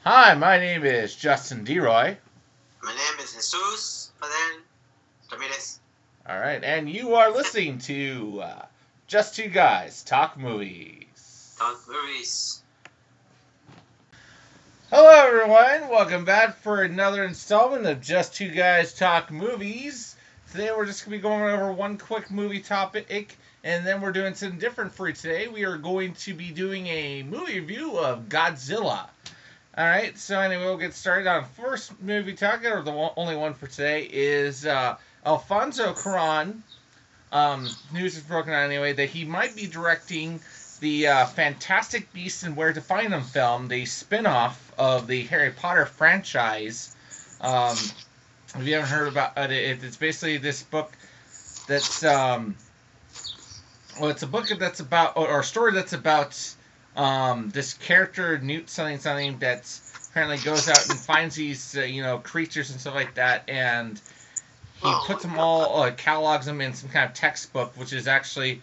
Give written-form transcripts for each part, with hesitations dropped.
Hi, my name is Justin DeRoy. My name is Jesus Fidel Ramirez. All right, and you are listening to Just Two Guys Talk Movies. Talk movies. Hello, everyone. Welcome back for another installment of Just Two Guys Talk Movies. Today, we're just going to be going over one quick movie topic, and then we're doing something different for you today. We are going to be doing a movie review of Godzilla. All right, so anyway, we'll get started on first movie talk, or the only one for today, is Alfonso Cuarón. News is broken out anyway that he might be directing the Fantastic Beasts and Where to Find Them film, the spin-off of the Harry Potter franchise. If you haven't heard about it, it's basically this book that's, it's a book that's about, or a story that's about this character, Newt something that apparently goes out and finds these, creatures and stuff like that, and he puts them all, catalogs them in some kind of textbook, which is actually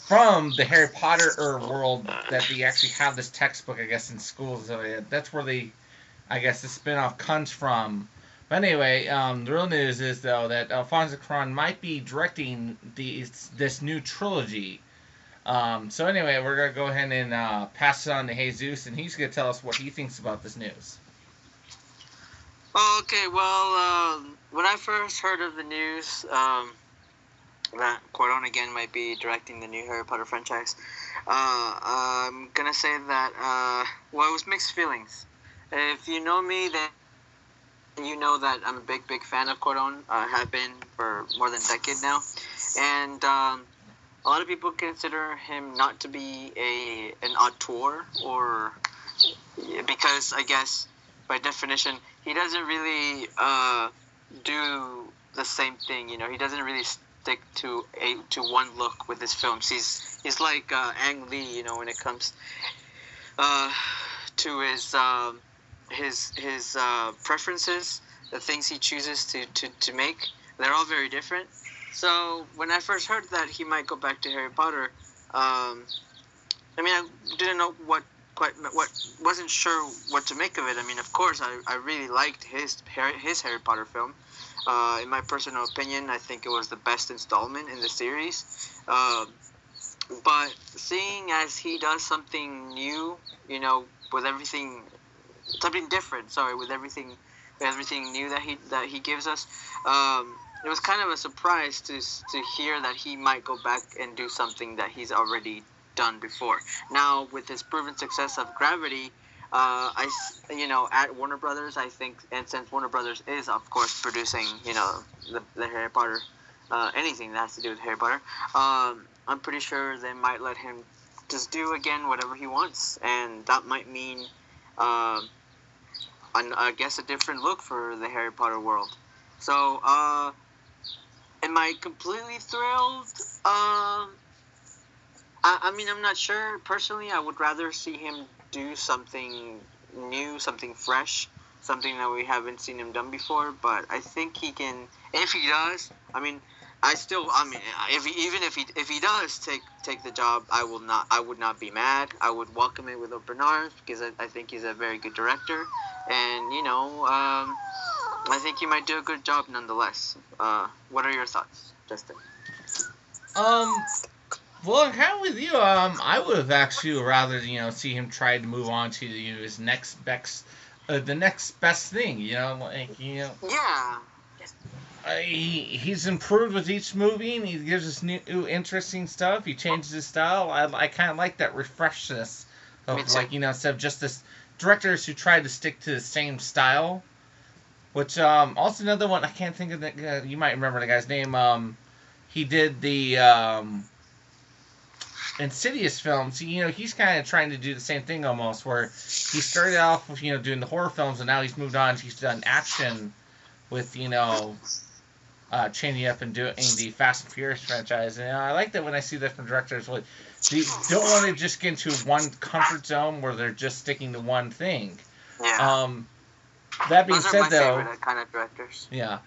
from the Harry Potter world, that they actually have this textbook, I guess, in schools. So that's where the spin-off comes from. But anyway, the real news is, though, that Alfonso Cuarón might be directing this new trilogy. So anyway, we're going to go ahead and pass it on to Jesus, and he's going to tell us what he thinks about this news. Okay, well, when I first heard of the news that Cuarón again might be directing the new Harry Potter franchise, I'm going to say that, it was mixed feelings. If you know me, then you know that I'm a big fan of Cuarón. I have been for more than a decade now. And a lot of people consider him not to be an auteur, or because I guess by definition he doesn't really do the same thing. He doesn't really stick to one look with his films. He's like Ang Lee, when it comes to his preferences, the things he chooses to make. They're all very different. So when I first heard that he might go back to Harry Potter, I didn't know wasn't sure what to make of it. Of course, I really liked his Harry Potter film. In my personal opinion, I think it was the best installment in the series. But seeing as he does something new, with everything, something different. Sorry, with everything new that he gives us. It was kind of a surprise to hear that he might go back and do something that he's already done before. Now, with his proven success of Gravity, at Warner Brothers, I think, and since Warner Brothers is, of course, producing, the Harry Potter, anything that has to do with Harry Potter, I'm pretty sure they might let him just do, again, whatever he wants. And that might mean, I guess, a different look for the Harry Potter world. So, am I completely thrilled? I'm not sure. Personally, I would rather see him do something new, something fresh, something that we haven't seen him done before. But I think he can. If he does, if he does take the job, I would not be mad. I would welcome it with open arms, because I think he's a very good director, and I think he might do a good job nonetheless. What are your thoughts, Justin? Well, I'm kind of with you. I would have actually rather, see him try to move on to his next best, the next best thing. Yeah. He's improved with each movie, and he gives us new, interesting stuff. He changes his style. I kind of like that refreshness of, instead of just this directors who try to stick to the same style. Which, also another one, I can't think of the, you might remember the guy's name. He did the Insidious films. He's kind of trying to do the same thing almost, where he started off with, doing the horror films, and now he's moved on. He's done action with, changing up and doing the Fast and Furious franchise. And I like that when I see that from directors, they don't want to just get into one comfort zone where they're just sticking to one thing. Yeah. That being Those are said, my though, favorite kind of directors. Yeah.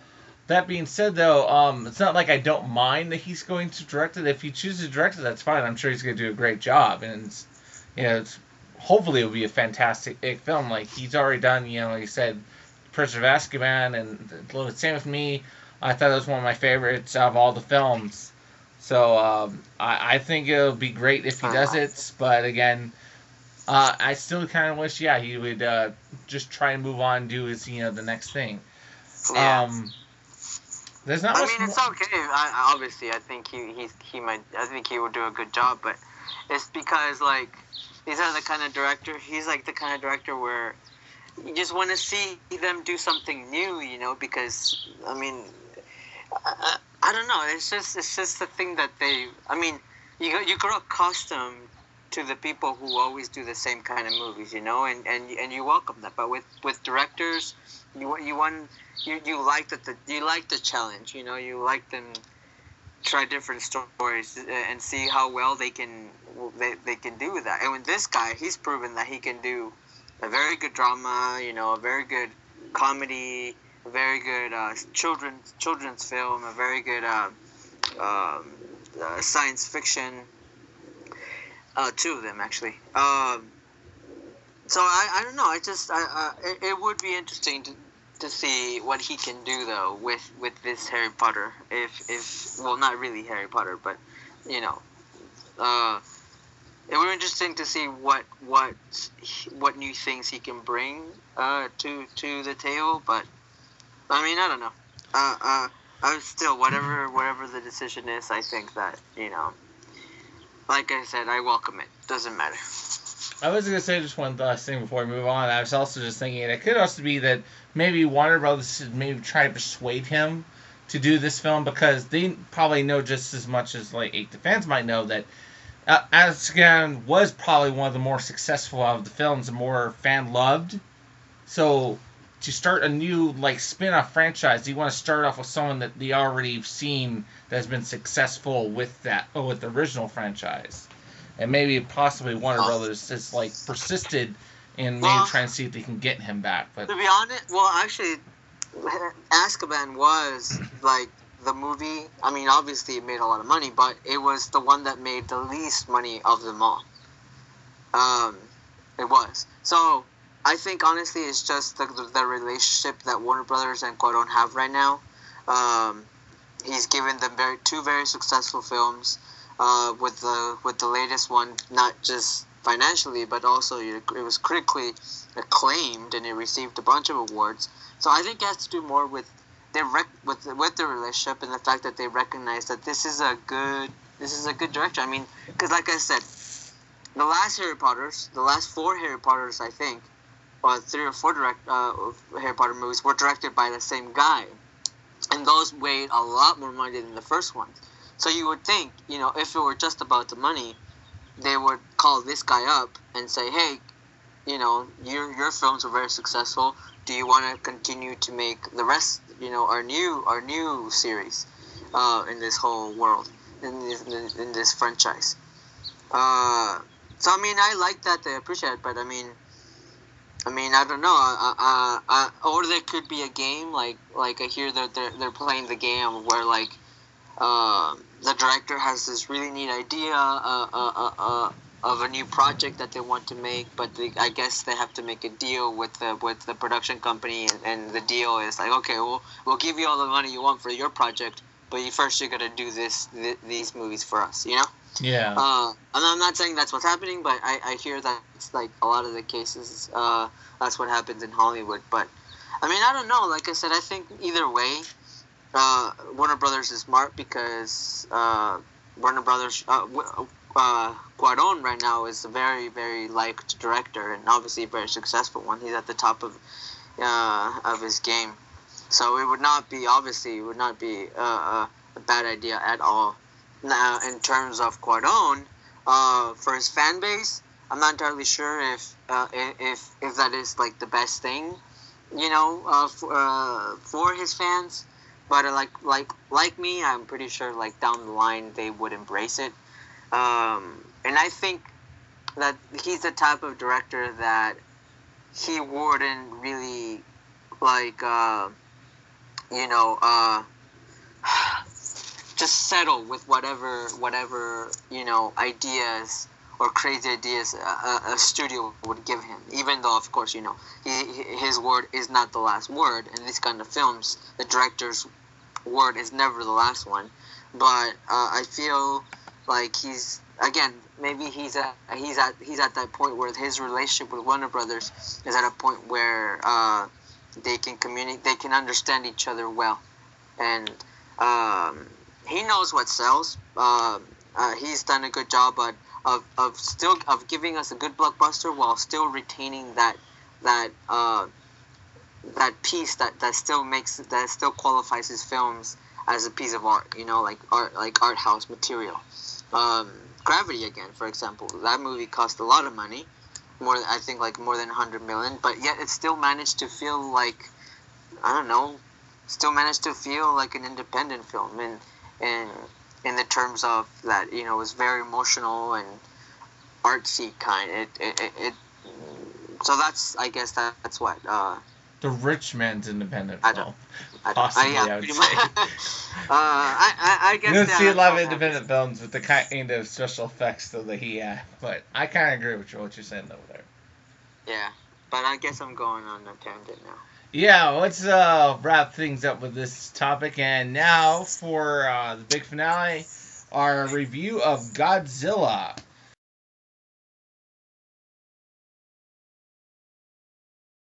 That being said, though, it's not like I don't mind that he's going to direct it. If he chooses to direct it, that's fine. I'm sure he's going to do a great job, and it's hopefully it'll be a fantastic film. Like he's already done, like you said, Prisoner of Azkaban, and same with me. I thought it was one of my favorites of all the films. So I think it'll be great if he does it. But again, I still kind of wish, he would just try and move on and do his, the next thing. Yeah. There's not. I mean, it's okay. Obviously, I think he might. I think he will do a good job, but it's because like these are the kind of director. He's like the kind of director where you just want to see them do something new, because I mean, I don't know. It's just the thing that they. I mean, you grow accustomed to the people who always do the same kind of movies, and you welcome that. But with directors, you like you like the challenge, you like them try different stories and see how well they can do that. And with this guy, he's proven that he can do a very good drama, a very good comedy, a very good children's film, a very good science fiction. Two of them actually. So I don't know. It would be interesting to see what he can do though with this Harry Potter. If well, not really Harry Potter, but it would be interesting to see what new things he can bring to the table. But I mean, I don't know. I still whatever the decision is, I think that like I said, I welcome it. Doesn't matter. I was going to say just one last thing before we move on. I was also just thinking it could also be that maybe Warner Brothers should maybe try to persuade him to do this film, because they probably know just as much as like the fans might know that Azkaban was probably one of the more successful of the films and more fan loved. So to start a new spin-off franchise, you want to start off with someone that they already seen that has been successful with the original franchise. And maybe possibly Warner Brothers has persisted in maybe trying to see if they can get him back. But to be honest, actually, Azkaban was the movie. I mean, obviously it made a lot of money, but it was the one that made the least money of them all. It was. So I think honestly, it's just the relationship that Warner Brothers and Cuarón have right now. He's given them two very successful films. With the latest one, not just financially, but also it was critically acclaimed and it received a bunch of awards. So I think it has to do more with with the relationship and the fact that they recognize that this is a good director. I mean, because like I said, the last four Harry Potters, I think, or 3 or 4 Harry Potter movies were directed by the same guy, and those weighed a lot more money than the first ones. So you would think, if it were just about the money, they would call this guy up and say, hey, your films were very successful. Do you want to continue to make the rest, our new series in this whole world, in this franchise? So, I mean, I like that. They appreciate it, but I mean, I don't know. Or there could be a game, like I hear that they're playing the game where, the director has this really neat idea of a new project that they want to make, but I guess they have to make a deal with the production company, and the deal is okay, we'll give you all the money you want for your project, but first you're gonna do these movies for us, Yeah. And I'm not saying that's what's happening, but I hear that it's a lot of the cases that's what happens in Hollywood. But I mean, I don't know. Like I said, I think either way, Warner Brothers is smart, because Warner Brothers, Cuarón right now is a very, very liked director, and obviously a very successful one. He's at the top of his game, so it would not be a bad idea at all. Now, in terms of Cuarón, for his fan base, I'm not entirely sure if that is the best thing, for his fans. But like me, I'm pretty sure down the line they would embrace it. And I think that he's the type of director that he wouldn't really just settle with whatever ideas or crazy ideas a studio would give him. Even though, of course, his word is not the last word in these kind of films. The director's word is never the last one. But I feel like maybe he's at that point where his relationship with Warner Brothers is at a point where they can communicate, they can understand each other well, and he knows what sells. He's done a good job of giving us a good blockbuster while still retaining that piece that still qualifies his films as a piece of art. Like art house material. Gravity, again, for example, that movie cost a lot of money, more than 100 million, but yet it still managed to feel like, I don't know, an independent film, and in the terms of that, it was very emotional and artsy kind. So that's, I guess that's what the rich man's independent I film. I would say. I guess you don't see a lot of independent films with the kind of special effects though that he had, but I kind of agree with what you're saying over there. Yeah, but I guess I'm going on a tangent now. Yeah, let's wrap things up with this topic, and now for the big finale, our review of Godzilla.